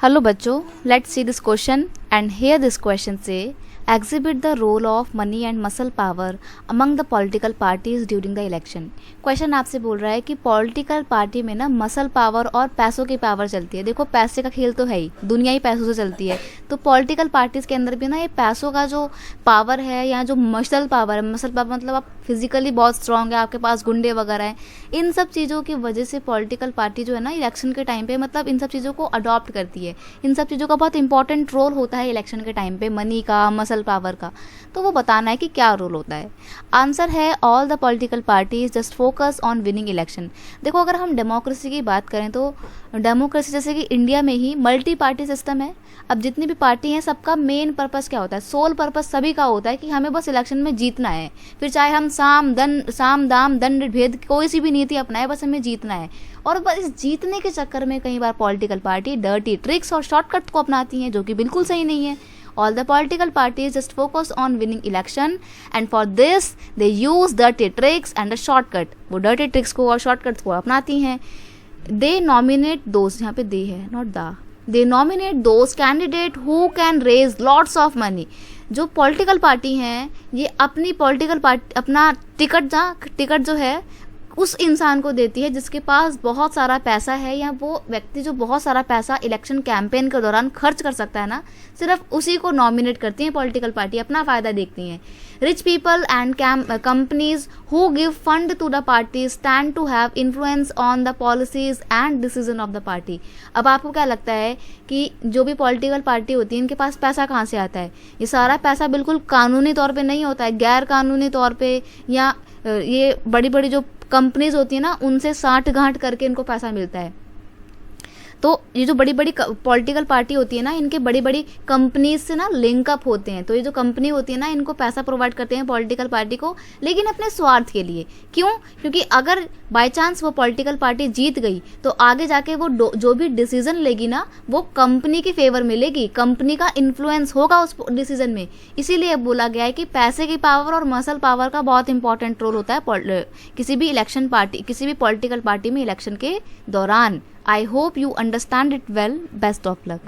Hello बच्चों, let's see this question and here this question say exhibit the role of money and muscle power among the political parties during the election. Question आपसे बोल रहा है कि political party में ना muscle power और पैसों की पावर चलती है. देखो पैसे का खेल तो है ही, दुनिया ही पैसों से चलती है, तो पॉलिटिकल पार्टीज के अंदर भी ना ये पैसों का जो पावर है या जो मसल पावर है, मसल पावर मतलब आप फिजिकली बहुत स्ट्रांग है, आपके पास गुंडे वगैरह हैं, इन सब चीज़ों की वजह से पॉलिटिकल पार्टी जो है ना इलेक्शन के टाइम पे मतलब इन सब चीज़ों को अडॉप्ट करती है. इन सब चीज़ों का बहुत इंपॉर्टेंट रोल होता है इलेक्शन के टाइम पे, मनी का, मसल पावर का. तो वो बताना है कि क्या रोल होता है. आंसर है all the political parties just focus on winning election. देखो अगर हम डेमोक्रेसी की बात करें तो डेमोक्रेसी जैसे कि इंडिया में ही मल्टी पार्टी सिस्टम है. अब जितनी भी पार्टी हैं सबका मेन पर्पस क्या होता है, सोल पर्पस सभी का होता है कि हमें बस इलेक्शन में जीतना है. फिर चाहे हम साम दाम दंड भेद कोई सी भी नीति अपनाए, बस हमें जीतना है. और बस इस जीतने के चक्कर में कई बार पॉलिटिकल पार्टी डर्टी ट्रिक्स और शॉर्टकट को अपनाती हैं, जो कि बिल्कुल सही नहीं है. All the political parties just focus on winning election and for this they use dirty tricks and a shortcut. वो dirty tricks को और shortcuts को अपनाती हैं. They nominate those, यहाँ पे they है not the, they nominate those candidate who can raise lots of money. जो पॉलिटिकल पार्टी हैं ये अपनी पॉलिटिकल पार्टी अपना टिकट जो है उस इंसान को देती है जिसके पास बहुत सारा पैसा है, या वो व्यक्ति जो बहुत सारा पैसा इलेक्शन कैंपेन के दौरान खर्च कर सकता है ना, सिर्फ उसी को नॉमिनेट करती हैं पॉलिटिकल पार्टी, अपना फ़ायदा देखती हैं. Rich people and companies who give fund to the party stand to have influence on the policies and decision of the party. अब आपको क्या लगता है कि जो भी पॉलिटिकल पार्टी होती है इनके पास पैसा कहाँ से आता है? ये सारा पैसा बिल्कुल कानूनी तौर पर नहीं होता है, गैर कानूनी तौर पर, या ये बड़ी बड़ी जो कंपनीज होती है ना उनसे साठ गांठ करके इनको पैसा मिलता है. तो ये जो बड़ी बड़ी पॉलिटिकल पार्टी होती है ना, इनके बड़ी बड़ी कंपनीज से ना लिंकअप होते हैं. तो ये जो कंपनी होती है ना इनको पैसा प्रोवाइड करते हैं पॉलिटिकल पार्टी को, लेकिन अपने स्वार्थ के लिए. क्यों? क्योंकि अगर बाय चांस वो पॉलिटिकल पार्टी जीत गई तो आगे जाके वो जो भी डिसीजन लेगी ना वो कंपनी के फेवर में लेगी, कंपनी का इन्फ्लुएंस होगा उस डिसीजन में. इसीलिए बोला गया है कि पैसे की पावर और मसल पावर का बहुत इंपॉर्टेंट रोल होता है किसी भी इलेक्शन पार्टी, किसी भी पॉलिटिकल पार्टी में इलेक्शन के दौरान. I hope you understand it well. Best of luck.